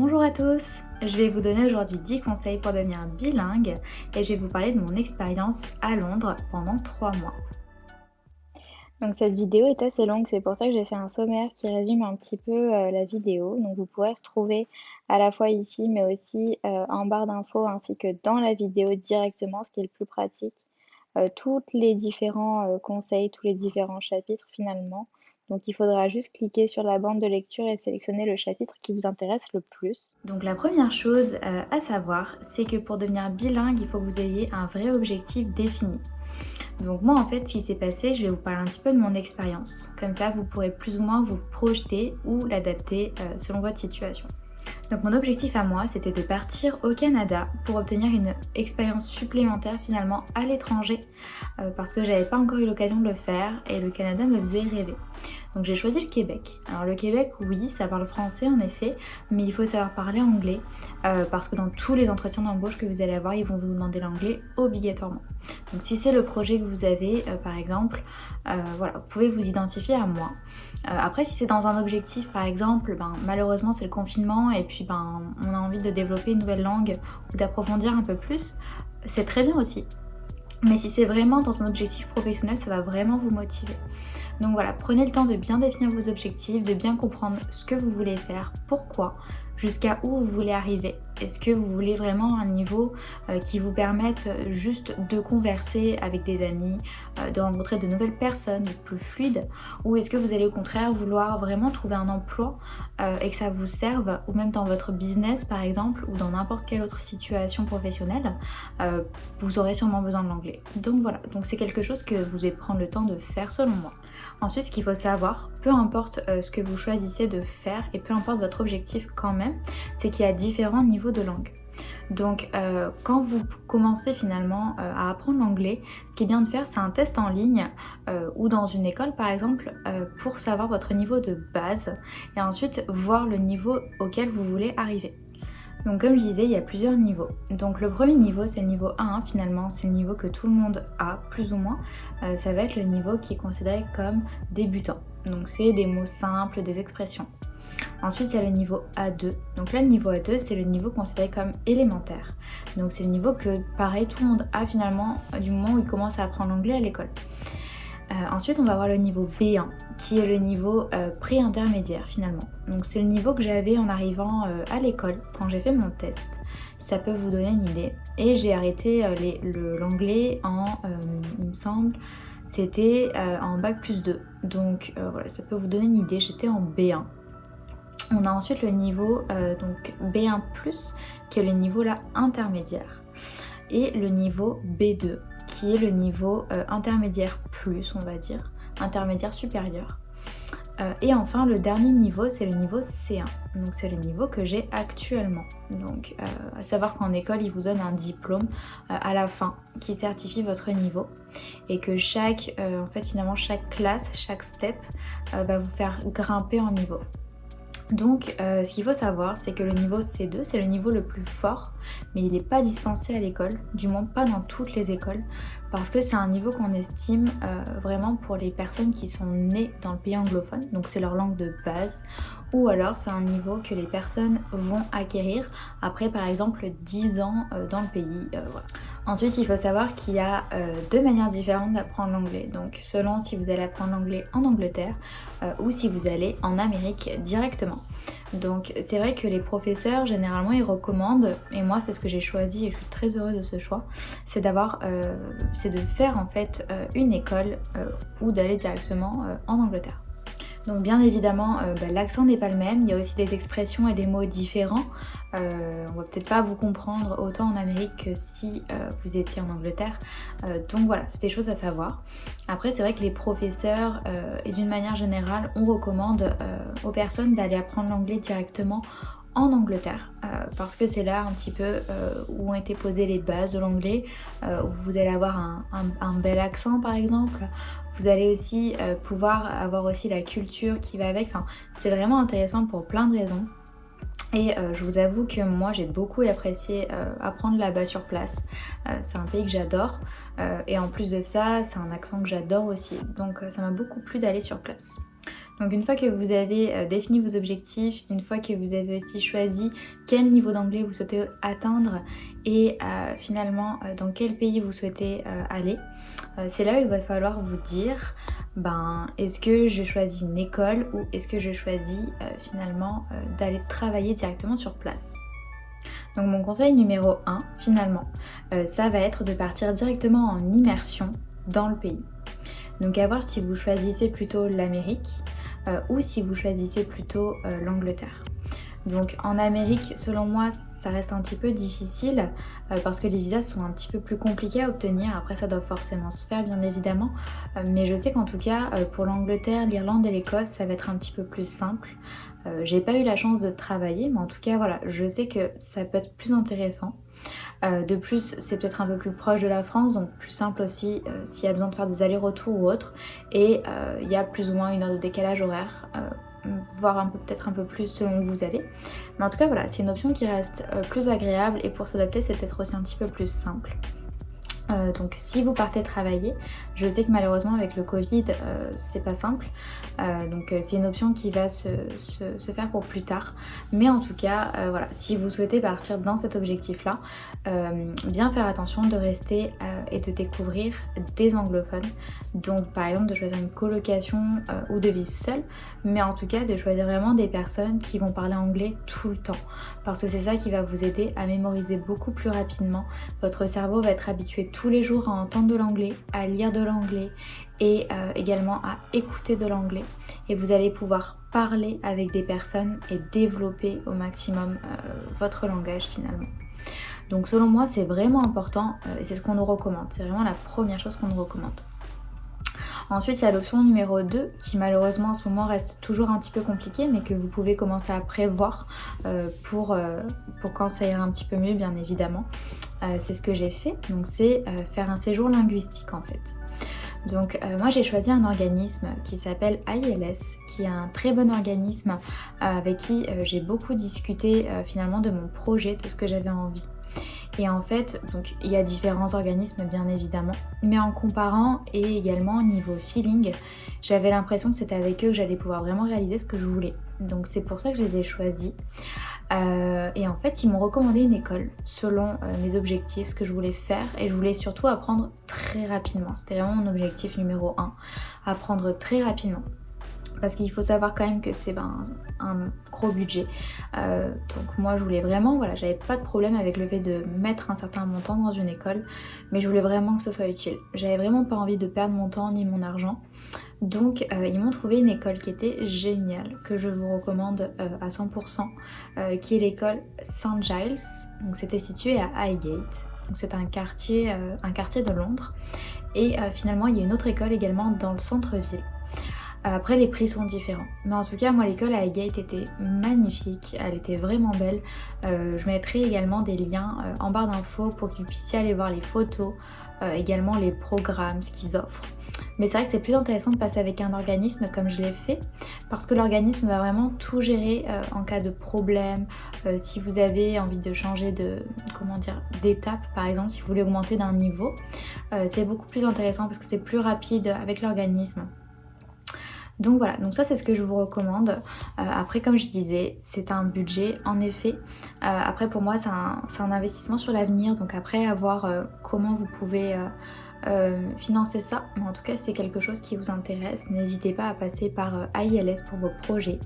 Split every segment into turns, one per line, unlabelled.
Bonjour à tous, je vais vous donner aujourd'hui 10 conseils pour devenir bilingue et je vais vous parler de mon expérience à Londres pendant 3 mois. Donc cette vidéo est assez longue, c'est pour ça que j'ai fait un sommaire qui résume un petit peu la vidéo. Donc vous pourrez retrouver à la fois ici mais aussi en barre d'infos ainsi que dans la vidéo directement, ce qui est le plus pratique, tous les différents conseils, tous les différents chapitres finalement. Donc il faudra juste cliquer sur la bande de lecture et sélectionner le chapitre qui vous intéresse le plus. Donc la première chose à savoir, c'est que pour devenir bilingue, il faut que vous ayez un vrai objectif défini. Donc moi en fait ce qui s'est passé, je vais vous parler un petit peu de mon expérience. Comme ça vous pourrez plus ou moins vous projeter ou l'adapter selon votre situation. Donc mon objectif à moi c'était de partir au Canada pour obtenir une expérience supplémentaire finalement à l'étranger parce que j'avais pas encore eu l'occasion de le faire et le Canada me faisait rêver. Donc j'ai choisi le Québec. Alors le Québec, oui, ça parle français en effet, mais il faut savoir parler anglais parce que dans tous les entretiens d'embauche que vous allez avoir, ils vont vous demander l'anglais obligatoirement. Donc si c'est le projet que vous avez, par exemple, voilà, vous pouvez vous identifier à moi. Après, si c'est dans un objectif, par exemple, malheureusement c'est le confinement et puis on a envie de développer une nouvelle langue ou d'approfondir un peu plus, c'est très bien aussi. Mais si c'est vraiment dans un objectif professionnel, ça va vraiment vous motiver. Donc voilà, prenez le temps de bien définir vos objectifs, de bien comprendre ce que vous voulez faire, pourquoi, jusqu'à où vous voulez arriver. Est-ce que vous voulez vraiment un niveau qui vous permette juste de converser avec des amis, de rencontrer de nouvelles personnes, de plus fluide, ou est-ce que vous allez au contraire vouloir vraiment trouver un emploi et que ça vous serve, ou même dans votre business par exemple, ou dans n'importe quelle autre situation professionnelle, vous aurez sûrement besoin de l'anglais. Donc voilà, donc c'est quelque chose que vous devez prendre le temps de faire selon moi. Ensuite, ce qu'il faut savoir, peu importe ce que vous choisissez de faire et peu importe votre objectif quand même, c'est qu'il y a différents niveaux de langue. Donc quand vous commencez finalement à apprendre l'anglais, ce qui est bien de faire, c'est un test en ligne ou dans une école par exemple pour savoir votre niveau de base et ensuite voir le niveau auquel vous voulez arriver. Donc comme je disais, il y a plusieurs niveaux. Donc le premier niveau, c'est le niveau 1 finalement, c'est le niveau que tout le monde a, plus ou moins. Ça va être le niveau qui est considéré comme débutant. Donc c'est des mots simples, des expressions. Ensuite, il y a le niveau A2. Donc là, le niveau A2, c'est le niveau considéré comme élémentaire. Donc c'est le niveau que, pareil, tout le monde a finalement du moment où il commence à apprendre l'anglais à l'école. Ensuite, on va avoir le niveau B1, qui est le niveau pré-intermédiaire finalement. Donc c'est le niveau que j'avais en arrivant à l'école, quand j'ai fait mon test. Ça peut vous donner une idée. Et j'ai arrêté l'anglais en, il me semble, c'était en bac plus 2. Donc voilà, ça peut vous donner une idée, j'étais en B1. On a ensuite le niveau donc B1+, qui est le niveau là intermédiaire. Et le niveau B2, qui est le niveau intermédiaire plus, on va dire, intermédiaire supérieur. Et enfin, le dernier niveau, c'est le niveau C1. Donc c'est le niveau que j'ai actuellement. Donc à savoir qu'en école, ils vous donnent un diplôme à la fin qui certifie votre niveau et que en fait finalement chaque classe, chaque step va vous faire grimper en niveau. Donc ce qu'il faut savoir, c'est que le niveau C2, c'est le niveau le plus fort, mais il n'est pas dispensé à l'école, du moins pas dans toutes les écoles, parce que c'est un niveau qu'on estime vraiment pour les personnes qui sont nées dans le pays anglophone, donc c'est leur langue de base, ou alors c'est un niveau que les personnes vont acquérir après par exemple 10 ans dans le pays. Voilà. Ensuite, il faut savoir qu'il y a deux manières différentes d'apprendre l'anglais, donc selon si vous allez apprendre l'anglais en Angleterre ou si vous allez en Amérique directement. Donc c'est vrai que les professeurs généralement ils recommandent, et moi c'est ce que j'ai choisi et je suis très heureuse de ce choix, c'est de faire en fait une école ou d'aller directement en Angleterre. Donc bien évidemment, l'accent n'est pas le même, il y a aussi des expressions et des mots différents. On va peut-être pas vous comprendre autant en Amérique que si vous étiez en Angleterre. Donc voilà, c'est des choses à savoir. Après, c'est vrai que les professeurs, et d'une manière générale, on recommande aux personnes d'aller apprendre l'anglais directement en Angleterre parce que c'est là un petit peu où ont été posées les bases de l'anglais, où vous allez avoir un bel accent par exemple. Vous allez aussi pouvoir avoir aussi la culture qui va avec. Enfin, c'est vraiment intéressant pour plein de raisons. Et je vous avoue que moi j'ai beaucoup apprécié apprendre là-bas sur place. C'est un pays que j'adore et en plus de ça c'est un accent que j'adore aussi. Donc ça m'a beaucoup plu d'aller sur place. Donc une fois que vous avez défini vos objectifs, une fois que vous avez aussi choisi quel niveau d'anglais vous souhaitez atteindre et finalement dans quel pays vous souhaitez aller, c'est là où il va falloir vous dire est-ce que je choisis une école ou est-ce que je choisis finalement d'aller travailler directement sur place. Donc mon conseil numéro 1 finalement, ça va être de partir directement en immersion dans le pays. Donc à voir si vous choisissez plutôt l'Amérique ou si vous choisissez plutôt l'Angleterre. Donc en Amérique, selon moi, ça reste un petit peu difficile parce que les visas sont un petit peu plus compliqués à obtenir. Après, ça doit forcément se faire, bien évidemment. Mais je sais qu'en tout cas, pour l'Angleterre, l'Irlande et l'Écosse, ça va être un petit peu plus simple. J'ai pas eu la chance de travailler, mais en tout cas, voilà, je sais que ça peut être plus intéressant. De plus, c'est peut-être un peu plus proche de la France, donc plus simple aussi s'il y a besoin de faire des allers-retours ou autre. Et il y a plus ou moins 1 heure de décalage horaire. Voire peut-être un peu plus selon où vous allez. Mais en tout cas voilà, c'est une option qui reste plus agréable et pour s'adapter c'est peut-être aussi un petit peu plus simple. Donc si vous partez travailler, je sais que malheureusement avec le Covid c'est pas simple, donc c'est une option qui va se faire pour plus tard, mais en tout cas voilà, si vous souhaitez partir dans cet objectif là, bien faire attention de rester et de découvrir des anglophones, donc par exemple de choisir une colocation ou de vivre seul, mais en tout cas de choisir vraiment des personnes qui vont parler anglais tout le temps, parce que c'est ça qui va vous aider à mémoriser beaucoup plus rapidement. Votre cerveau va être habitué tous les jours à entendre de l'anglais, à lire de l'anglais et également à écouter de l'anglais, et vous allez pouvoir parler avec des personnes et développer au maximum votre langage finalement. Donc selon moi c'est vraiment important et c'est ce qu'on nous recommande, c'est vraiment la première chose qu'on nous recommande. Ensuite il y a l'option numéro 2 qui malheureusement en ce moment reste toujours un petit peu compliquée, mais que vous pouvez commencer à prévoir pour quand ça ira un petit peu mieux bien évidemment. C'est ce que j'ai fait, donc c'est faire un séjour linguistique en fait. Donc moi j'ai choisi un organisme qui s'appelle IELS, qui est un très bon organisme avec qui j'ai beaucoup discuté finalement de mon projet, de ce que j'avais envie. Et en fait, donc il y a différents organismes bien évidemment, mais en comparant et également au niveau feeling, j'avais l'impression que c'était avec eux que j'allais pouvoir vraiment réaliser ce que je voulais. Donc c'est pour ça que je les ai choisis. Et en fait, ils m'ont recommandé une école selon mes objectifs, ce que je voulais faire, et je voulais surtout apprendre très rapidement. C'était vraiment mon objectif numéro 1, apprendre très rapidement. Parce qu'il faut savoir quand même que c'est un gros budget. Donc moi je voulais vraiment, voilà, j'avais pas de problème avec le fait de mettre un certain montant dans une école, mais je voulais vraiment que ce soit utile. J'avais vraiment pas envie de perdre mon temps ni mon argent. Donc ils m'ont trouvé une école qui était géniale, que je vous recommande à 100%, qui est l'école St Giles. Donc c'était situé à Highgate. Donc c'est un quartier de Londres. Et finalement il y a une autre école également dans le centre-ville. Après les prix sont différents, mais en tout cas moi l'école à Highgate était magnifique, elle était vraiment belle. Je mettrai également des liens en barre d'infos pour que vous puissiez aller voir les photos, également les programmes, ce qu'ils offrent. Mais c'est vrai que c'est plus intéressant de passer avec un organisme comme je l'ai fait, parce que l'organisme va vraiment tout gérer en cas de problème. Si vous avez envie de changer d'étape par exemple, si vous voulez augmenter d'un niveau, c'est beaucoup plus intéressant parce que c'est plus rapide avec l'organisme. Donc voilà, donc ça c'est ce que je vous recommande. Après comme je disais, c'est un budget en effet. Après pour moi c'est un investissement sur l'avenir, donc après à voir comment vous pouvez financer ça. Mais en tout cas c'est quelque chose qui vous intéresse, n'hésitez pas à passer par IELS pour vos projets.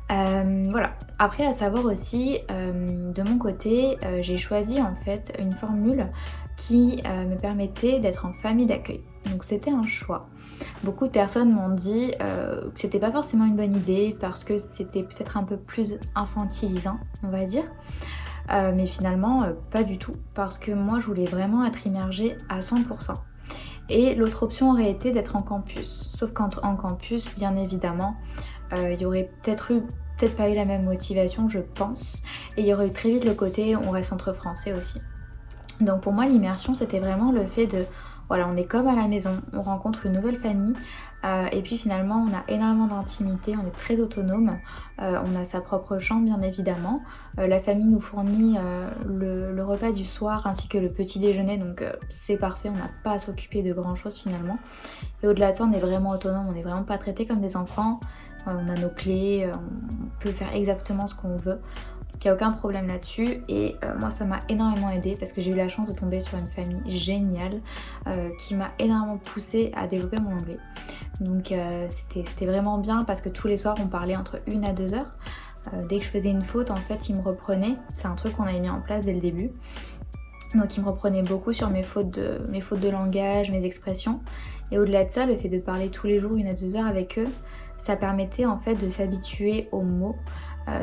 Voilà, après à savoir aussi, de mon côté, j'ai choisi en fait une formule qui me permettait d'être en famille d'accueil. Donc c'était un choix. Beaucoup de personnes m'ont dit que c'était pas forcément une bonne idée parce que c'était peut-être un peu plus infantilisant, on va dire. Mais finalement, pas du tout, parce que moi je voulais vraiment être immergée à 100%. Et l'autre option aurait été d'être en campus. Sauf qu'en campus, bien évidemment, il y aurait peut-être pas eu la même motivation, je pense. Et il y aurait eu très vite le côté on reste entre français aussi. Donc pour moi l'immersion c'était vraiment le fait de voilà, on est comme à la maison, on rencontre une nouvelle famille et puis finalement on a énormément d'intimité, on est très autonome, on a sa propre chambre bien évidemment. La famille nous fournit le repas du soir ainsi que le petit déjeuner, donc c'est parfait, on n'a pas à s'occuper de grand chose finalement. Et au-delà de ça, on est vraiment autonome, on n'est vraiment pas traités comme des enfants, on a nos clés, on peut faire exactement ce qu'on veut. Donc il n'y a aucun problème là-dessus et moi ça m'a énormément aidée parce que j'ai eu la chance de tomber sur une famille géniale qui m'a énormément poussée à développer mon anglais. Donc c'était vraiment bien parce que tous les soirs on parlait entre 1 à 2 heures. Dès que je faisais une faute en fait ils me reprenaient, c'est un truc qu'on avait mis en place dès le début. Donc ils me reprenaient beaucoup sur mes fautes de langage, mes expressions. Et au-delà de ça, le fait de parler tous les jours 1 à 2 heures avec eux, ça permettait en fait de s'habituer aux mots,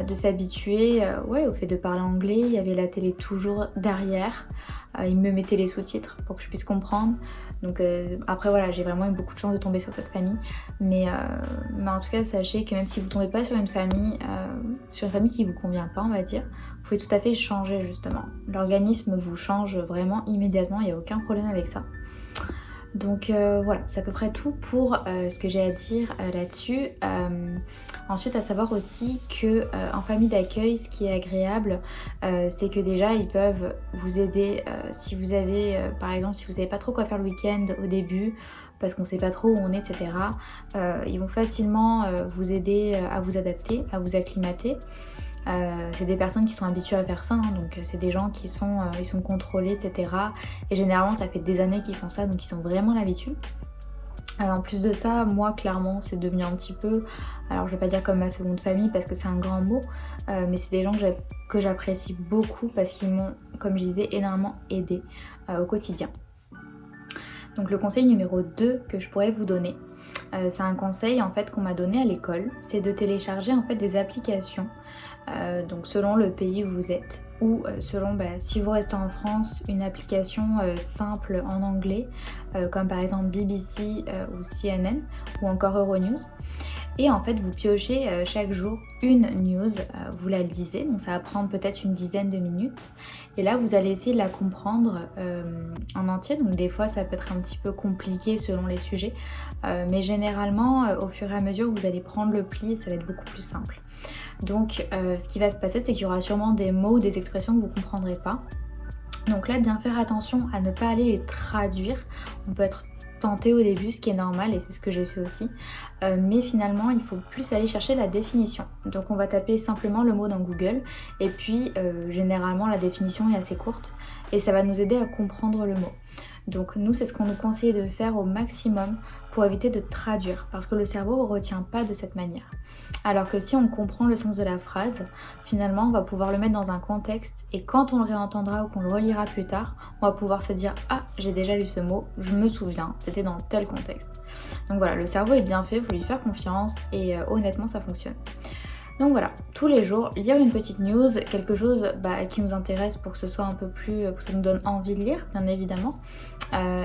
de s'habituer au fait de parler anglais. Il y avait la télé toujours derrière, ils me mettaient les sous-titres pour que je puisse comprendre. Donc après voilà, j'ai vraiment eu beaucoup de chance de tomber sur cette famille. Mais en tout cas, sachez que même si vous tombez pas sur une famille qui vous convient pas, on va dire, vous pouvez tout à fait changer justement. L'organisme vous change vraiment immédiatement, il n'y a aucun problème avec ça. Donc voilà, c'est à peu près tout pour ce que j'ai à dire là-dessus. Ensuite, à savoir aussi que en famille d'accueil, ce qui est agréable, c'est que déjà ils peuvent vous aider si vous avez, par exemple, si vous savez pas trop quoi faire le week-end au début, parce qu'on sait pas trop où on est, etc. Ils vont facilement vous aider à vous adapter, à vous acclimater. C'est des personnes qui sont habituées à faire ça, hein, donc c'est des gens qui sont, ils sont contrôlés, etc. Et généralement ça fait des années qu'ils font ça, donc ils ont vraiment l'habitude. En plus de ça, moi clairement c'est devenu un petit peu, alors je vais pas dire comme ma seconde famille parce que c'est un grand mot, mais c'est des gens que j'apprécie beaucoup parce qu'ils m'ont, comme je disais, énormément aidé au quotidien. Donc le conseil numéro 2 que je pourrais vous donner, c'est un conseil en fait qu'on m'a donné à l'école, c'est de télécharger en fait des applications. Donc selon le pays où vous êtes ou selon si vous restez en France, une application simple en anglais comme par exemple BBC ou CNN ou encore Euronews. Et en fait vous piochez chaque jour une news, vous la lisez, donc ça va prendre peut-être une dizaine de minutes. Et là vous allez essayer de la comprendre en entier, donc des fois ça peut être un petit peu compliqué selon les sujets, mais généralement au fur et à mesure vous allez prendre le pli et ça va être beaucoup plus simple. Donc ce qui va se passer c'est qu'il y aura sûrement des mots ou des expressions que vous ne comprendrez pas. Donc là bien faire attention à ne pas aller les traduire, on peut être tenté au début, ce qui est normal et c'est ce que j'ai fait aussi, mais finalement il faut plus aller chercher la définition. Donc on va taper simplement le mot dans Google et puis généralement la définition est assez courte et ça va nous aider à comprendre le mot. Donc nous c'est ce qu'on nous conseille de faire au maximum pour éviter de traduire parce que le cerveau ne retient pas de cette manière. Alors que si on comprend le sens de la phrase, finalement on va pouvoir le mettre dans un contexte et quand on le réentendra ou qu'on le relira plus tard, on va pouvoir se dire « Ah, j'ai déjà lu ce mot, je me souviens, c'était dans tel contexte ». Donc voilà, le cerveau est bien fait, il faut lui faire confiance et honnêtement ça fonctionne. Donc voilà, tous les jours, lire une petite news, quelque chose qui nous intéresse pour que ce soit un peu plus, pour que ça nous donne envie de lire, bien évidemment.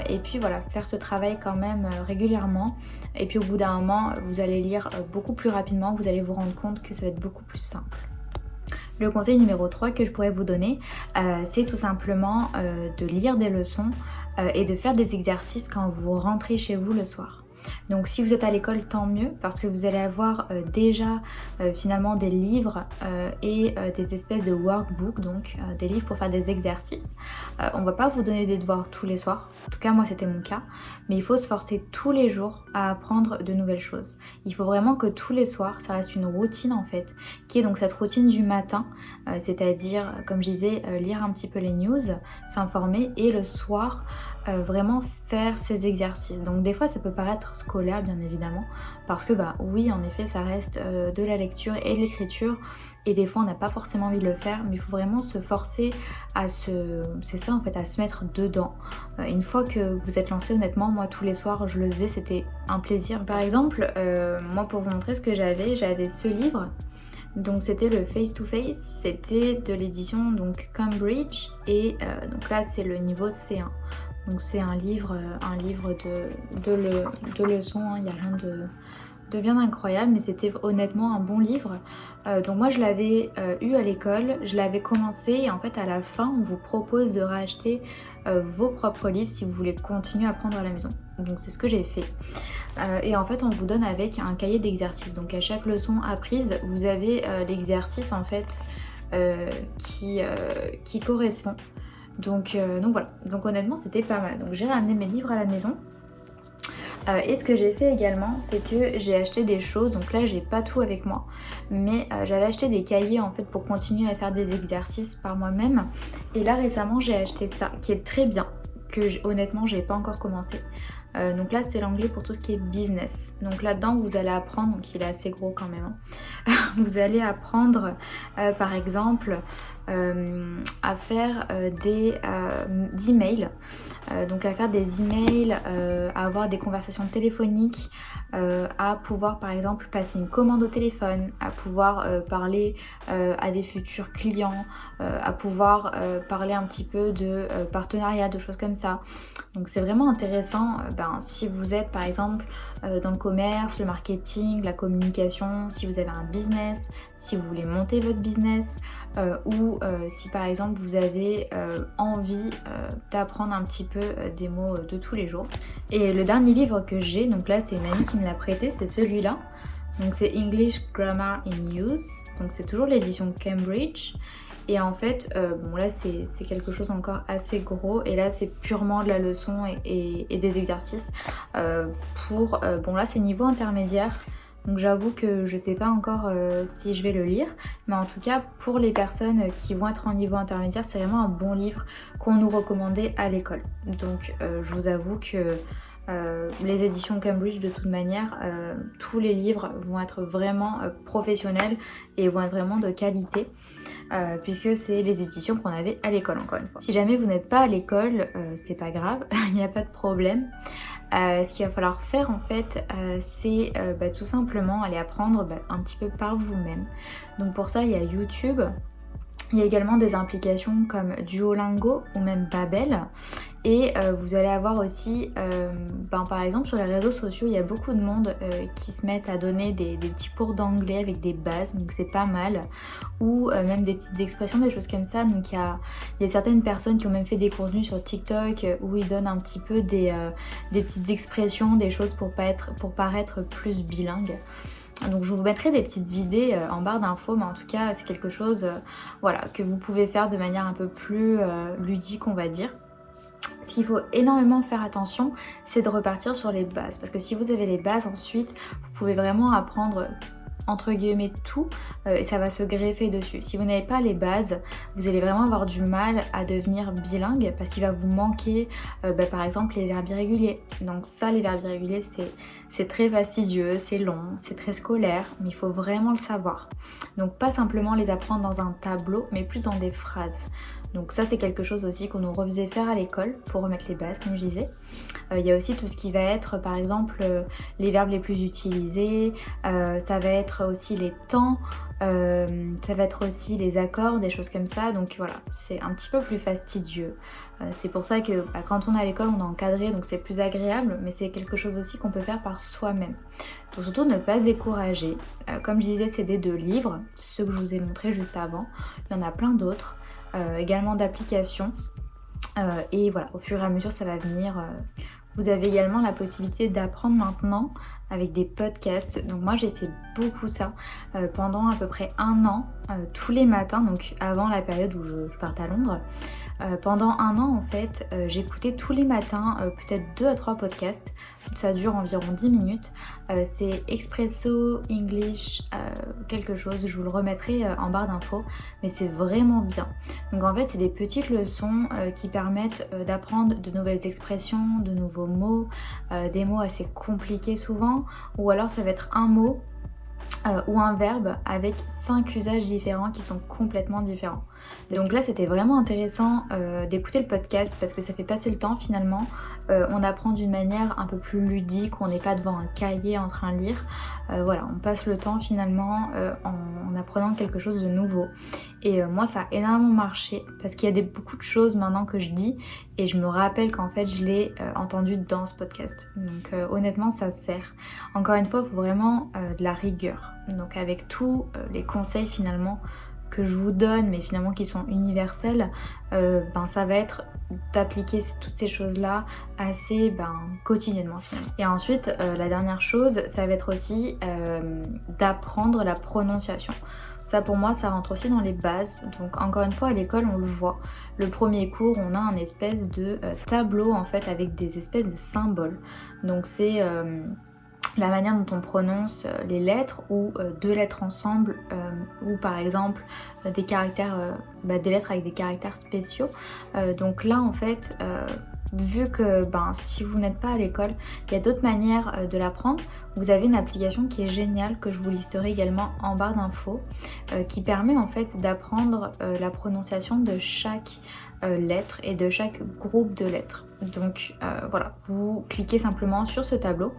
Et puis voilà, faire ce travail quand même régulièrement. Et puis au bout d'un moment, vous allez lire beaucoup plus rapidement, vous allez vous rendre compte que ça va être beaucoup plus simple. Le conseil numéro 3 que je pourrais vous donner, c'est tout simplement de lire des leçons et de faire des exercices quand vous rentrez chez vous le soir. Donc si vous êtes à l'école, tant mieux, parce que vous allez avoir déjà finalement des livres et des espèces de workbooks, donc des livres pour faire des exercices. On va pas vous donner des devoirs tous les soirs, en tout cas moi c'était mon cas, mais il faut se forcer tous les jours à apprendre de nouvelles choses. Il faut vraiment que tous les soirs, ça reste une routine en fait, qui est donc cette routine du matin, c'est-à-dire comme je disais, lire un petit peu les news, s'informer et le soir vraiment faire ces exercices. Donc des fois ça peut paraître scolaire bien évidemment parce que oui en effet ça reste de la lecture et de l'écriture et des fois on n'a pas forcément envie de le faire, mais il faut vraiment se forcer à c'est ça en fait, à se mettre dedans. Une fois que vous êtes lancé, honnêtement moi tous les soirs je le faisais, c'était un plaisir. Par exemple moi pour vous montrer ce que j'avais ce livre. Donc c'était le Face to Face, c'était de l'édition donc Cambridge et donc là c'est le niveau C1. Donc c'est un livre de leçons, il n'y a rien de bien incroyable, mais c'était honnêtement un bon livre. Donc moi je l'avais eu à l'école, je l'avais commencé et en fait à la fin on vous propose de racheter vos propres livres si vous voulez continuer à apprendre à la maison. Donc c'est ce que j'ai fait. Et en fait on vous donne avec un cahier d'exercices. Donc à chaque leçon apprise vous avez l'exercice en fait qui correspond. Donc voilà, donc honnêtement c'était pas mal. Donc j'ai ramené mes livres à la maison. Et ce que j'ai fait également, c'est que j'ai acheté des choses, donc là j'ai pas tout avec moi, mais j'avais acheté des cahiers en fait pour continuer à faire des exercices par moi-même. Et là récemment j'ai acheté ça, qui est très bien, que honnêtement j'ai pas encore commencé. Donc là c'est l'anglais pour tout ce qui est business. Donc là-dedans vous allez apprendre, donc il est assez gros quand même, hein. Vous allez apprendre par exemple à faire des emails, donc à faire des emails, à avoir des conversations téléphoniques, à pouvoir par exemple passer une commande au téléphone, à pouvoir parler à des futurs clients, à pouvoir parler un petit peu de partenariat, de choses comme ça. Donc c'est vraiment intéressant si vous êtes par exemple dans le commerce, le marketing, la communication, si vous avez un business, si vous voulez monter votre business, ou si par exemple vous avez envie d'apprendre un petit peu des mots de tous les jours. Et le dernier livre que j'ai, donc là c'est une amie qui me l'a prêté, c'est celui-là. Donc c'est English Grammar in Use, donc c'est toujours l'édition Cambridge. Et en fait, bon là c'est quelque chose encore assez gros et là c'est purement de la leçon et des exercices bon là c'est niveau intermédiaire. Donc j'avoue que je sais pas encore si je vais le lire, mais en tout cas pour les personnes qui vont être en niveau intermédiaire, c'est vraiment un bon livre qu'on nous recommandait à l'école. Donc je vous avoue que les éditions Cambridge de toute manière, tous les livres vont être vraiment professionnels et vont être vraiment de qualité. Puisque c'est les éditions qu'on avait à l'école encore une fois. Si jamais vous n'êtes pas à l'école, c'est pas grave, il n'y a pas de problème. Ce qu'il va falloir faire en fait, c'est tout simplement aller apprendre un petit peu par vous-même. Donc pour ça il y a YouTube, il y a également des applications comme Duolingo ou même Babbel. Et vous allez avoir aussi, par exemple sur les réseaux sociaux, il y a beaucoup de monde qui se mettent à donner des petits cours d'anglais avec des bases, donc c'est pas mal. Ou même des petites expressions, des choses comme ça. Donc il y a certaines personnes qui ont même fait des contenus sur TikTok où ils donnent un petit peu des petites expressions, des choses pour paraître plus bilingue. Donc je vous mettrai des petites idées en barre d'infos, mais en tout cas c'est quelque chose que vous pouvez faire de manière un peu plus ludique on va dire. Ce qu'il faut énormément faire attention, c'est de repartir sur les bases. Parce que si vous avez les bases ensuite, vous pouvez vraiment apprendre entre guillemets tout et ça va se greffer dessus. Si vous n'avez pas les bases, vous allez vraiment avoir du mal à devenir bilingue parce qu'il va vous manquer par exemple les verbes irréguliers. Donc ça, les verbes irréguliers, c'est très fastidieux, c'est long, c'est très scolaire, mais il faut vraiment le savoir. Donc pas simplement les apprendre dans un tableau, mais plus dans des phrases. Donc ça c'est quelque chose aussi qu'on nous refaisait faire à l'école pour remettre les bases comme je disais. Il y a aussi tout ce qui va être par exemple les verbes les plus utilisés, ça va être aussi les temps, ça va être aussi les accords, des choses comme ça. Donc voilà, c'est un petit peu plus fastidieux. C'est pour ça que quand on est à l'école on est encadré donc c'est plus agréable, mais c'est quelque chose aussi qu'on peut faire par soi-même. Donc surtout ne pas se décourager. Comme je disais c'est des 2 livres, ceux que je vous ai montrés juste avant. Il y en a plein d'autres. Également d'applications et voilà, au fur et à mesure ça va venir. Vous avez également la possibilité d'apprendre maintenant avec des podcasts. Donc moi j'ai fait beaucoup ça pendant à peu près 1 an, tous les matins, donc avant la période où je partais à Londres. Pendant 1 an en fait, j'écoutais tous les matins peut-être 2 à 3 podcasts. Ça dure environ 10 minutes. C'est Expresso English quelque chose, je vous le remettrai en barre d'infos, mais c'est vraiment bien. Donc en fait c'est des petites leçons qui permettent d'apprendre de nouvelles expressions, de nouveaux mots, des mots assez compliqués souvent, ou alors ça va être un mot ou un verbe avec 5 usages différents qui sont complètement différents. Donc là c'était vraiment intéressant d'écouter le podcast parce que ça fait passer le temps finalement. On apprend d'une manière un peu plus ludique, on n'est pas devant un cahier en train de lire. Voilà, on passe le temps finalement en apprenant quelque chose de nouveau. Et moi ça a énormément marché parce qu'il y a beaucoup de choses maintenant que je dis et je me rappelle qu'en fait je l'ai entendu dans ce podcast. Donc honnêtement ça sert. Encore une fois, il faut vraiment de la rigueur. Donc avec tous les conseils finalement que je vous donne, mais finalement qui sont universels, ça va être d'appliquer toutes ces choses-là assez quotidiennement finalement. Et ensuite, la dernière chose, ça va être aussi d'apprendre la prononciation. Ça pour moi, ça rentre aussi dans les bases. Donc encore une fois, à l'école, on le voit. Le premier cours, on a un espèce de tableau en fait avec des espèces de symboles. Donc c'est la manière dont on prononce les lettres ou deux lettres ensemble ou par exemple des caractères, des lettres avec des caractères spéciaux. Donc là en fait, vu que si vous n'êtes pas à l'école, il y a d'autres manières de l'apprendre. Vous avez une application qui est géniale que je vous listerai également en barre d'infos qui permet en fait d'apprendre la prononciation de chaque lettre et de chaque groupe de lettres. Donc voilà, vous cliquez simplement sur ce tableau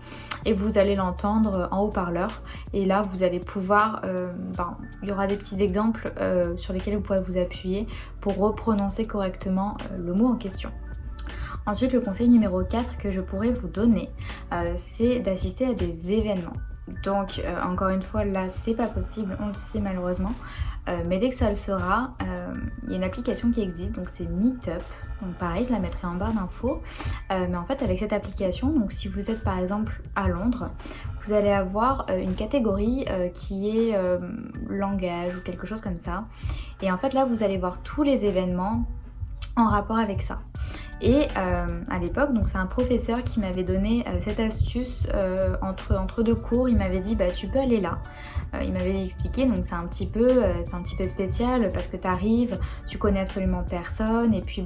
et vous allez l'entendre en haut-parleur et là vous allez pouvoir, il y aura des petits exemples sur lesquels vous pourrez vous appuyer pour reprononcer correctement le mot en question. Ensuite, le conseil numéro 4 que je pourrais vous donner, c'est d'assister à des événements. Donc encore une fois là c'est pas possible, on le sait malheureusement, mais dès que ça le sera, il y a une application qui existe, donc c'est Meetup. Donc pareil, je la mettrai en barre d'infos, mais en fait avec cette application, donc si vous êtes par exemple à Londres, vous allez avoir une catégorie qui est langage ou quelque chose comme ça, et en fait là vous allez voir tous les événements en rapport avec ça. Et à l'époque, donc c'est un professeur qui m'avait donné cette astuce entre deux cours. Il m'avait dit tu peux aller là. Il m'avait expliqué, donc c'est un petit peu spécial parce que tu arrives, tu connais absolument personne et puis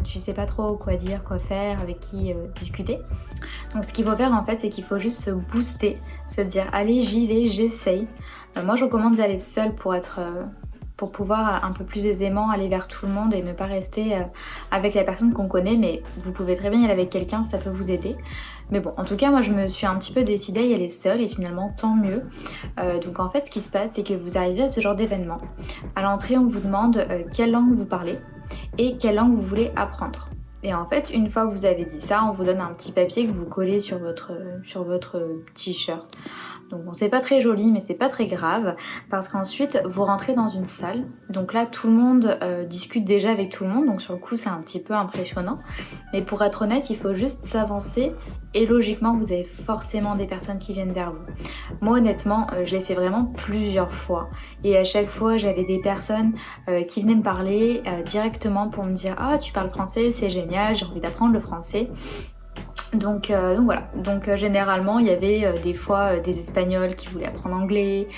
tu sais pas trop quoi dire, quoi faire, avec qui discuter. Donc ce qu'il faut faire en fait, c'est qu'il faut juste se booster, se dire allez j'y vais, j'essaye. Moi je recommande d'y aller seule pour pouvoir un peu plus aisément aller vers tout le monde et ne pas rester avec la personne qu'on connaît, mais vous pouvez très bien y aller avec quelqu'un si ça peut vous aider. Mais bon, en tout cas, moi je me suis un petit peu décidée à y aller seule et finalement tant mieux. Donc en fait, ce qui se passe, c'est que vous arrivez à ce genre d'événement. À l'entrée, on vous demande quelle langue vous parlez et quelle langue vous voulez apprendre. Et en fait, une fois que vous avez dit ça, on vous donne un petit papier que vous collez sur votre t-shirt. Donc bon, c'est pas très joli, mais c'est pas très grave, parce qu'ensuite, vous rentrez dans une salle. Donc là, tout le monde discute déjà avec tout le monde, donc sur le coup, c'est un petit peu impressionnant. Mais pour être honnête, il faut juste s'avancer, et logiquement, vous avez forcément des personnes qui viennent vers vous. Moi, honnêtement, je l'ai fait vraiment plusieurs fois. Et à chaque fois, j'avais des personnes qui venaient me parler directement pour me dire « Ah, tu parles français, c'est génial, j'ai envie d'apprendre le français ». Donc voilà, généralement il y avait des fois des Espagnols qui voulaient apprendre anglais,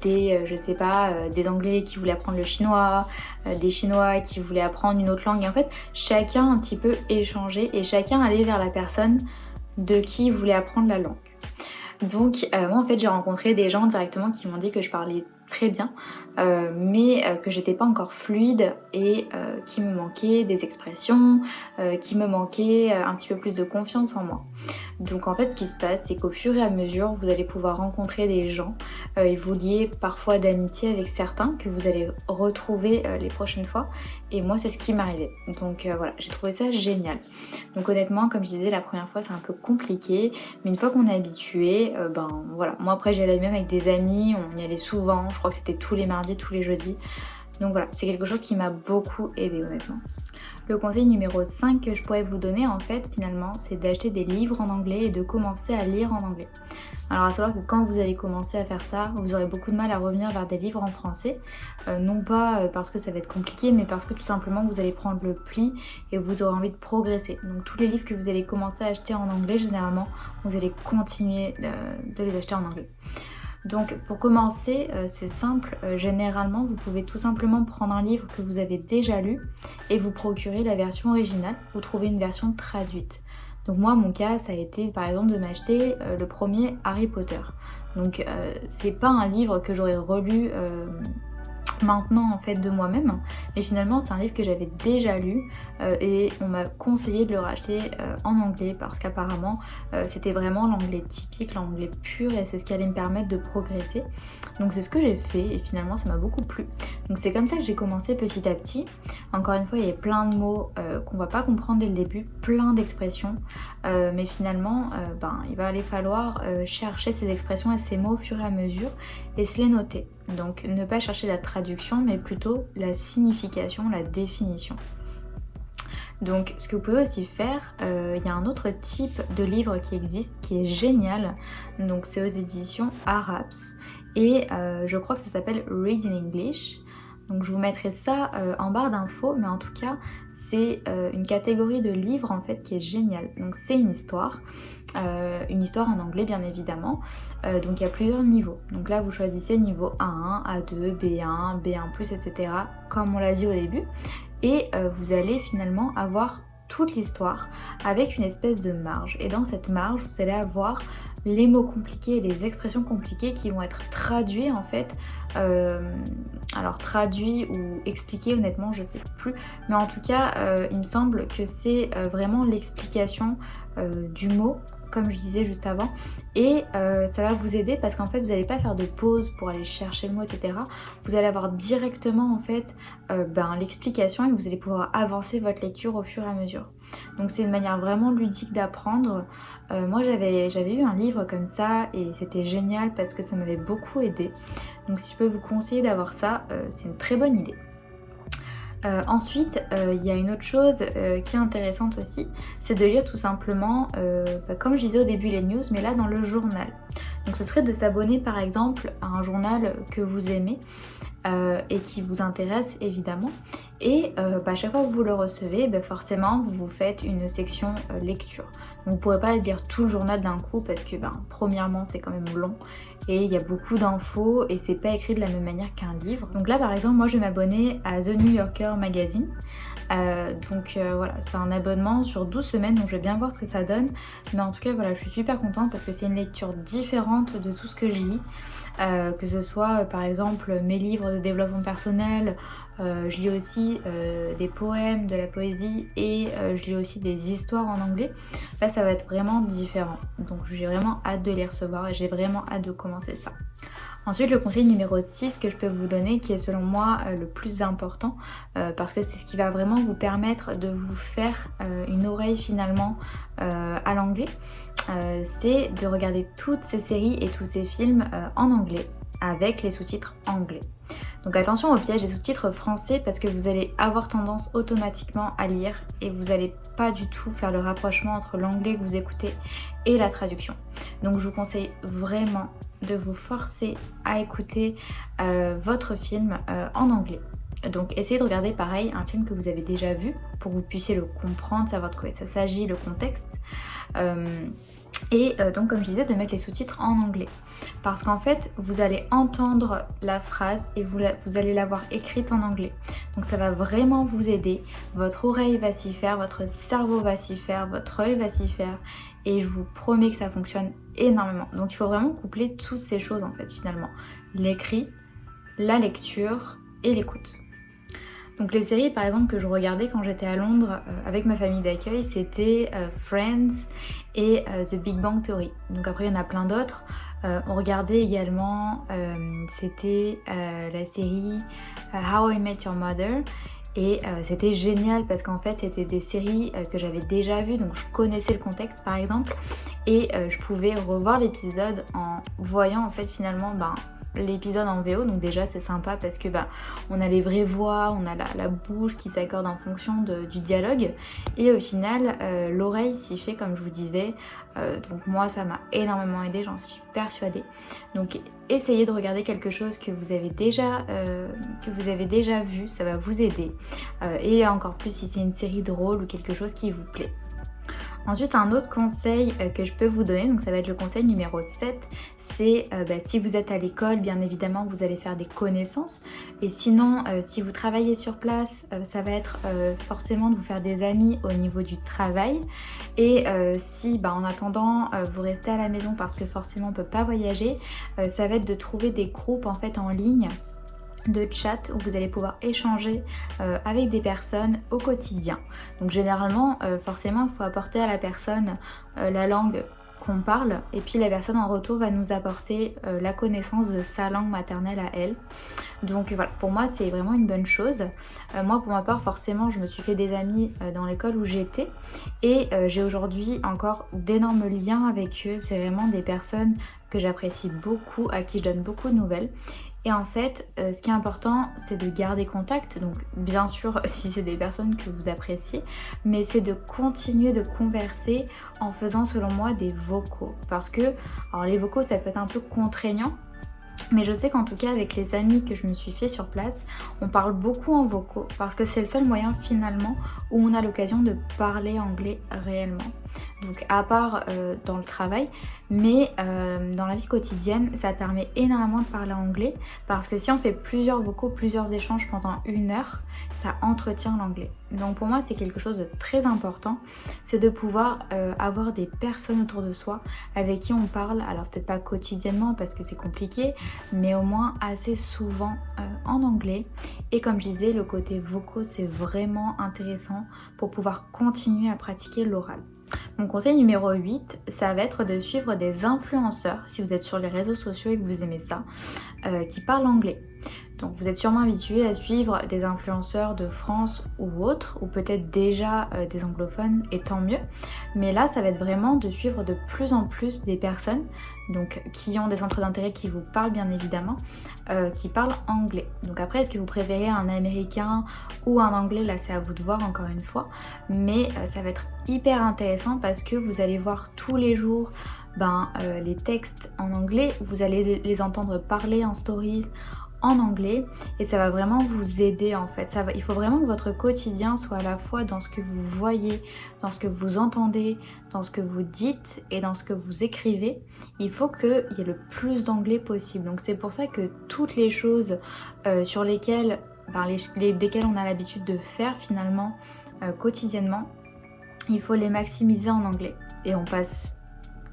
des Anglais qui voulaient apprendre le chinois, des Chinois qui voulaient apprendre une autre langue. Et en fait, chacun un petit peu échangeait et chacun allait vers la personne de qui il voulait apprendre la langue. Donc moi en fait j'ai rencontré des gens directement qui m'ont dit que je parlais très bien, mais que j'étais pas encore fluide et qui me manquait des expressions, qui me manquait un petit peu plus de confiance en moi. Donc en fait ce qui se passe, c'est qu'au fur et à mesure vous allez pouvoir rencontrer des gens et vous lier parfois d'amitié avec certains que vous allez retrouver les prochaines fois, et moi c'est ce qui m'arrivait. Donc voilà, j'ai trouvé ça génial. Donc honnêtement, comme je disais, la première fois c'est un peu compliqué, mais une fois qu'on est habitué, voilà, moi après j'y allais même avec des amis, on y allait souvent, je crois que c'était tous les mardis, tous les jeudis. Donc voilà, c'est quelque chose qui m'a beaucoup aidée honnêtement. Le conseil numéro 5 que je pourrais vous donner en fait finalement, c'est d'acheter des livres en anglais et de commencer à lire en anglais. Alors à savoir que quand vous allez commencer à faire ça, vous aurez beaucoup de mal à revenir vers des livres en français. Non pas parce que ça va être compliqué, mais parce que tout simplement vous allez prendre le pli et vous aurez envie de progresser. Donc tous les livres que vous allez commencer à acheter en anglais, généralement, vous allez continuer de les acheter en anglais. Donc pour commencer, c'est simple, généralement vous pouvez tout simplement prendre un livre que vous avez déjà lu et vous procurer la version originale ou trouver une version traduite. Donc moi mon cas ça a été par exemple de m'acheter le premier Harry Potter. Donc c'est pas un livre que j'aurais relu maintenant en fait de moi-même, mais finalement c'est un livre que j'avais déjà lu et on m'a conseillé de le racheter en anglais parce qu'apparemment c'était vraiment l'anglais typique, l'anglais pur, et c'est ce qui allait me permettre de progresser. Donc c'est ce que j'ai fait et finalement ça m'a beaucoup plu. Donc c'est comme ça que j'ai commencé petit à petit. Encore une fois il y a plein de mots qu'on va pas comprendre dès le début, plein d'expressions, mais finalement il va aller falloir chercher ces expressions et ces mots au fur et à mesure et se les noter. Donc ne pas chercher la traduction mais plutôt la signification, la définition. Donc ce que vous pouvez aussi faire, il y a un autre type de livre qui existe qui est génial. Donc c'est aux éditions Araps et je crois que ça s'appelle Read in English. Donc je vous mettrai ça en barre d'infos, mais en tout cas c'est une catégorie de livres en fait qui est géniale. Donc c'est une histoire en anglais bien évidemment. Donc il y a plusieurs niveaux. Donc là vous choisissez niveau A1, A2, B1, B1+, etc. comme on l'a dit au début. Et vous allez finalement avoir toute l'histoire avec une espèce de marge. Et dans cette marge, vous allez avoir les mots compliqués et les expressions compliquées qui vont être traduits en fait. Alors traduits ou expliqués, honnêtement je sais plus, mais en tout cas il me semble que c'est vraiment l'explication du mot, comme je disais juste avant, et ça va vous aider parce qu'en fait vous n'allez pas faire de pause pour aller chercher le mot, etc. Vous allez avoir directement en fait l'explication et vous allez pouvoir avancer votre lecture au fur et à mesure. Donc c'est une manière vraiment ludique d'apprendre. Moi j'avais eu un livre comme ça et c'était génial parce que ça m'avait beaucoup aidé. Donc si je peux vous conseiller d'avoir ça, c'est une très bonne idée. Ensuite, il y a une autre chose qui est intéressante aussi, c'est de lire tout simplement, comme je disais au début les news, mais là dans le journal. Donc ce serait de s'abonner par exemple à un journal que vous aimez et qui vous intéresse évidemment. Et à chaque fois que vous le recevez, forcément vous vous faites une section lecture. Donc vous ne pourrez pas lire tout le journal d'un coup parce que premièrement c'est quand même long et il y a beaucoup d'infos et c'est pas écrit de la même manière qu'un livre. Donc là par exemple moi je vais m'abonner à The New Yorker Magazine. Voilà, c'est un abonnement sur 12 semaines, donc je vais bien voir ce que ça donne. Mais en tout cas voilà, je suis super contente parce que c'est une lecture différente de tout ce que je lis. Que ce soit par exemple mes livres de développement personnel, je lis aussi des poèmes, de la poésie et je lis aussi des histoires en anglais. Là ça va être vraiment différent, donc j'ai vraiment hâte de les recevoir et j'ai vraiment hâte de commencer ça. Ensuite le conseil numéro 6 que je peux vous donner, qui est selon moi le plus important, parce que c'est ce qui va vraiment vous permettre de vous faire une oreille finalement à l'anglais, c'est de regarder toutes ces séries et tous ces films en anglais avec les sous-titres anglais. Donc attention au piège des sous-titres français parce que vous allez avoir tendance automatiquement à lire et vous n'allez pas du tout faire le rapprochement entre l'anglais que vous écoutez et la traduction. Donc je vous conseille vraiment de vous forcer à écouter votre film en anglais. Donc essayez de regarder pareil un film que vous avez déjà vu pour que vous puissiez le comprendre, savoir de quoi ça s'agit, le contexte. Donc comme je disais, de mettre les sous-titres en anglais parce qu'en fait vous allez entendre la phrase et vous allez l'avoir écrite en anglais, donc ça va vraiment vous aider, votre oreille va s'y faire, votre cerveau va s'y faire, votre œil va s'y faire et je vous promets que ça fonctionne énormément. Donc il faut vraiment coupler toutes ces choses en fait finalement, l'écrit, la lecture et l'écoute. Donc les séries par exemple que je regardais quand j'étais à Londres avec ma famille d'accueil, c'était Friends et The Big Bang Theory. Donc après il y en a plein d'autres. On regardait également, c'était la série How I Met Your Mother. Et c'était génial parce qu'en fait c'était des séries que j'avais déjà vues, donc je connaissais le contexte par exemple. Et je pouvais revoir l'épisode en voyant en fait finalement l'épisode en VO, donc déjà c'est sympa parce que on a les vraies voix, on a la bouche qui s'accorde en fonction du dialogue et au final l'oreille s'y fait comme je vous disais, donc moi ça m'a énormément aidé, j'en suis persuadée. Donc essayez de regarder quelque chose que vous avez déjà vu, ça va vous aider et encore plus si c'est une série drôle ou quelque chose qui vous plaît. Ensuite, un autre conseil que je peux vous donner, donc ça va être le conseil numéro 7, c'est si vous êtes à l'école, bien évidemment, vous allez faire des connaissances. Et sinon, si vous travaillez sur place, ça va être forcément de vous faire des amis au niveau du travail. Et si en attendant, vous restez à la maison parce que forcément on ne peut pas voyager, ça va être de trouver des groupes en fait en ligne de chat où vous allez pouvoir échanger avec des personnes au quotidien. Donc généralement, forcément, il faut apporter à la personne la langue qu'on parle et puis la personne en retour va nous apporter la connaissance de sa langue maternelle à elle. Donc voilà, pour moi c'est vraiment une bonne chose. Moi pour ma part forcément je me suis fait des amis dans l'école où j'étais et j'ai aujourd'hui encore d'énormes liens avec eux. C'est vraiment des personnes que j'apprécie beaucoup, à qui je donne beaucoup de nouvelles. Et en fait, ce qui est important, c'est de garder contact. Donc bien sûr, si c'est des personnes que vous appréciez, mais c'est de continuer de converser en faisant selon moi des vocaux. Parce que, alors les vocaux, ça peut être un peu contraignant. Mais je sais qu'en tout cas avec les amis que je me suis fait sur place, on parle beaucoup en vocaux parce que c'est le seul moyen finalement où on a l'occasion de parler anglais réellement. Donc à part dans le travail, mais dans la vie quotidienne, ça permet énormément de parler anglais parce que si on fait plusieurs vocaux, plusieurs échanges pendant 1 heure, ça entretient l'anglais. Donc pour moi c'est quelque chose de très important, c'est de pouvoir avoir des personnes autour de soi avec qui on parle, alors peut-être pas quotidiennement parce que c'est compliqué, mais au moins assez souvent en anglais. Et comme je disais, le côté vocaux c'est vraiment intéressant pour pouvoir continuer à pratiquer l'oral. Mon conseil numéro 8, ça va être de suivre des influenceurs, si vous êtes sur les réseaux sociaux et que vous aimez ça, qui parlent anglais. Donc vous êtes sûrement habitué à suivre des influenceurs de France ou autres, ou peut-être déjà des anglophones, et tant mieux. Mais là, ça va être vraiment de suivre de plus en plus des personnes donc, qui ont des centres d'intérêt qui vous parlent bien évidemment, qui parlent anglais. Donc après, est-ce que vous préférez un américain ou un anglais? Là, c'est à vous de voir encore une fois. Mais ça va être hyper intéressant parce que vous allez voir tous les jours les textes en anglais, vous allez les entendre parler en stories en anglais et ça va vraiment vous aider en fait. Il faut vraiment que votre quotidien soit à la fois dans ce que vous voyez, dans ce que vous entendez, dans ce que vous dites et dans ce que vous écrivez. Il faut qu'il y ait le plus d'anglais possible. Donc c'est pour ça que toutes les choses sur lesquelles, desquelles on a l'habitude de faire finalement quotidiennement, il faut les maximiser en anglais. Et on passe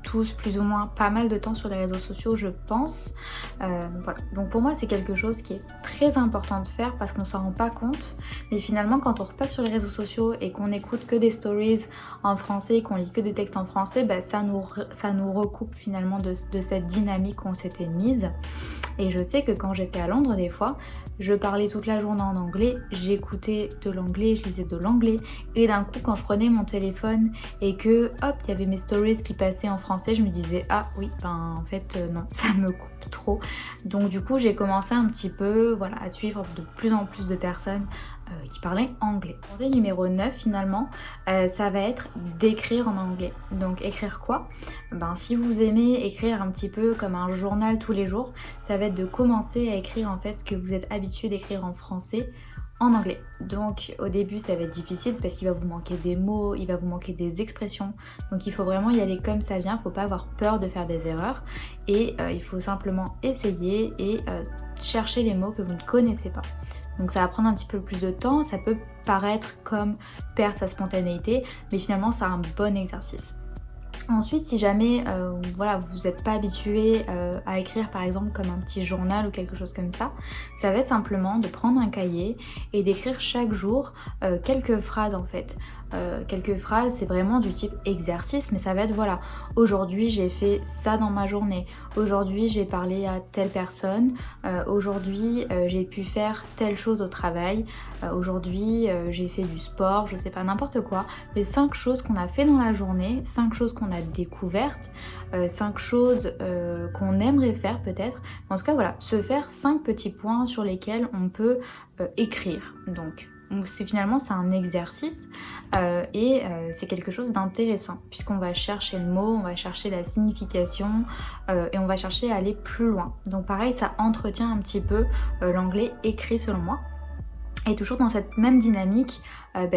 tous plus ou moins pas mal de temps sur les réseaux sociaux, je pense. Voilà. Donc pour moi c'est quelque chose qui est très important de faire parce qu'on s'en rend pas compte, mais finalement quand on repasse sur les réseaux sociaux et qu'on écoute que des stories en français, qu'on lit que des textes en français, ça nous recoupe finalement de cette dynamique qu'on s'était mise. Et je sais que quand j'étais à Londres des fois, je parlais toute la journée en anglais, j'écoutais de l'anglais, je lisais de l'anglais, et d'un coup quand je prenais mon téléphone et que hop, il y avait mes stories qui passaient en français, je me disais ah oui, en fait non, ça me coupe trop. Donc du coup j'ai commencé un petit peu à suivre de plus en plus de personnes qui parlaient anglais. Conseil numéro 9 finalement, ça va être d'écrire en anglais. Donc écrire quoi? Si vous aimez écrire un petit peu comme un journal tous les jours, ça va être de commencer à écrire en fait ce que vous êtes habitué d'écrire en français en anglais. Donc au début ça va être difficile parce qu'il va vous manquer des mots, il va vous manquer des expressions. Donc il faut vraiment y aller comme ça vient, il ne faut pas avoir peur de faire des erreurs et il faut simplement essayer et chercher les mots que vous ne connaissez pas. Donc ça va prendre un petit peu plus de temps, ça peut paraître comme perdre sa spontanéité, mais finalement c'est un bon exercice. Ensuite, si jamais vous n'êtes pas habitué à écrire par exemple comme un petit journal ou quelque chose comme ça va être simplement de prendre un cahier et d'écrire chaque jour quelques phrases en fait. Quelques phrases, c'est vraiment du type exercice, mais ça va être aujourd'hui j'ai fait ça dans ma journée, aujourd'hui j'ai parlé à telle personne, aujourd'hui j'ai pu faire telle chose au travail, aujourd'hui j'ai fait du sport, je sais pas, n'importe quoi, mais 5 choses qu'on a fait dans la journée, 5 choses qu'on a découvertes, 5 choses qu'on aimerait faire peut-être, en tout cas se faire 5 petits points sur lesquels on peut écrire. Donc finalement c'est un exercice et c'est quelque chose d'intéressant puisqu'on va chercher le mot, on va chercher la signification et on va chercher à aller plus loin. Donc pareil, ça entretient un petit peu l'anglais écrit selon moi. Et toujours dans cette même dynamique,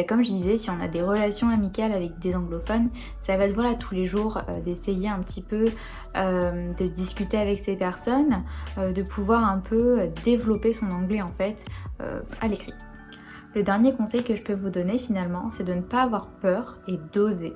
comme je disais, si on a des relations amicales avec des anglophones, ça va être voilà, tous les jours d'essayer un petit peu de discuter avec ces personnes, de pouvoir un peu développer son anglais en fait à l'écrit. Le dernier conseil que je peux vous donner finalement, c'est de ne pas avoir peur et d'oser.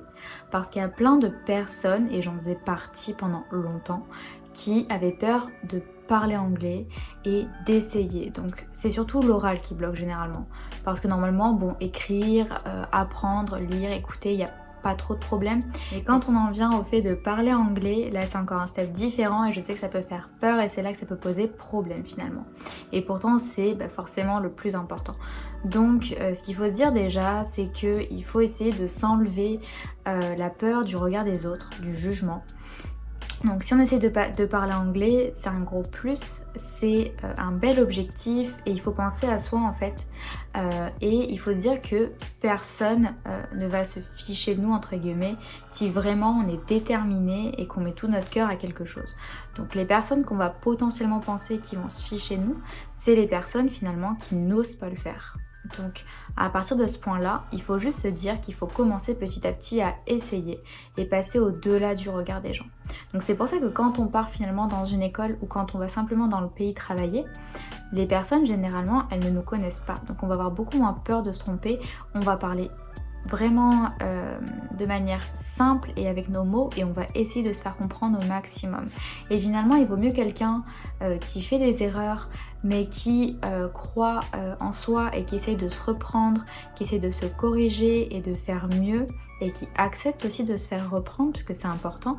Parce qu'il y a plein de personnes, et j'en faisais partie pendant longtemps, qui avaient peur de parler anglais et d'essayer. Donc c'est surtout l'oral qui bloque généralement. Parce que normalement, bon, écrire, apprendre, lire, écouter, il n'y a pas trop de problèmes. Et quand on en vient au fait de parler anglais, là c'est encore un step différent et je sais que ça peut faire peur et c'est là que ça peut poser problème finalement. Et pourtant c'est forcément le plus important. Donc ce qu'il faut se dire déjà, c'est qu'il faut essayer de s'enlever la peur du regard des autres, du jugement. Donc si on essaie de parler anglais, c'est un gros plus, c'est un bel objectif et il faut penser à soi en fait. Et il faut se dire que personne ne va se ficher de nous entre guillemets si vraiment on est déterminé et qu'on met tout notre cœur à quelque chose. Donc les personnes qu'on va potentiellement penser qui vont se ficher de nous, c'est les personnes finalement qui n'osent pas le faire. Donc à partir de ce point-là, il faut juste se dire qu'il faut commencer petit à petit à essayer et passer au-delà du regard des gens. Donc c'est pour ça que quand on part finalement dans une école ou quand on va simplement dans le pays travailler, les personnes généralement elles ne nous connaissent pas. Donc on va avoir beaucoup moins peur de se tromper, on va parler vraiment de manière simple et avec nos mots et on va essayer de se faire comprendre au maximum. Et finalement il vaut mieux quelqu'un qui fait des erreurs mais qui croit en soi et qui essaye de se reprendre, qui essaye de se corriger et de faire mieux et qui accepte aussi de se faire reprendre parce que c'est important.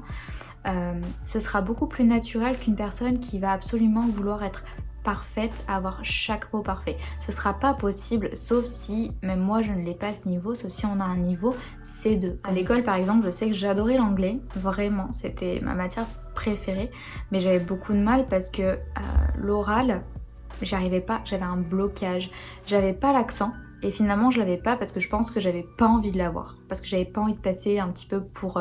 Ce sera beaucoup plus naturel qu'une personne qui va absolument vouloir être parfaite, avoir chaque mot parfait. Ce sera pas possible, sauf si, même moi je ne l'ai pas à ce niveau, sauf si on a un niveau C2. À l'école par exemple, je sais que j'adorais l'anglais, vraiment, c'était ma matière préférée, mais j'avais beaucoup de mal parce que l'oral, j'arrivais pas, j'avais un blocage, j'avais pas l'accent. Et finalement je l'avais pas parce que je pense que j'avais pas envie de l'avoir, parce que j'avais pas envie de passer un petit peu pour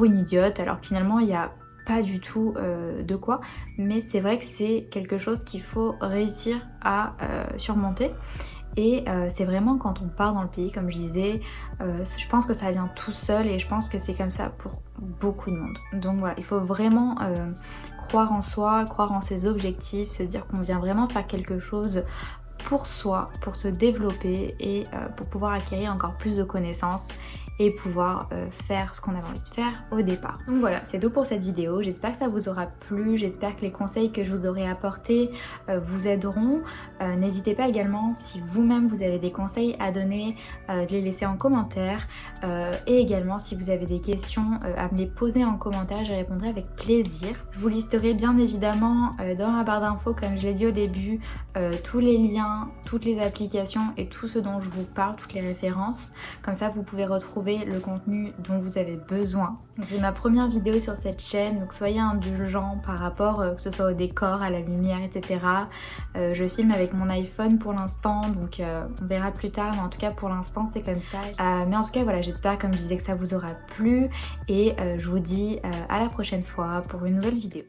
une idiote, alors que finalement il y a pas du tout de quoi, mais c'est vrai que c'est quelque chose qu'il faut réussir à surmonter. Et c'est vraiment quand on part dans le pays, comme je disais, je pense que ça vient tout seul et je pense que c'est comme ça pour beaucoup de monde. Donc voilà, il faut vraiment croire en soi, croire en ses objectifs, se dire qu'on vient vraiment faire quelque chose pour soi, pour se développer et pour pouvoir acquérir encore plus de connaissances et pouvoir faire ce qu'on avait envie de faire au départ. Donc voilà, c'est tout pour cette vidéo. J'espère que ça vous aura plu, j'espère que les conseils que je vous aurai apportés vous aideront. N'hésitez pas également, si vous-même vous avez des conseils à donner, de les laisser en commentaire. Et également, si vous avez des questions à me les poser en commentaire, je répondrai avec plaisir. Je vous listerai bien évidemment dans la barre d'infos, comme je l'ai dit au début, tous les liens, toutes les applications et tout ce dont je vous parle, toutes les références. Comme ça, vous pouvez retrouver le contenu dont vous avez besoin. C'est ma première vidéo sur cette chaîne, donc soyez indulgents par rapport que ce soit au décor, à la lumière, etc. Je filme avec mon iPhone pour l'instant, donc on verra plus tard, mais en tout cas pour l'instant c'est comme ça. Mais en tout cas voilà, j'espère comme je disais que ça vous aura plu et je vous dis à la prochaine fois pour une nouvelle vidéo.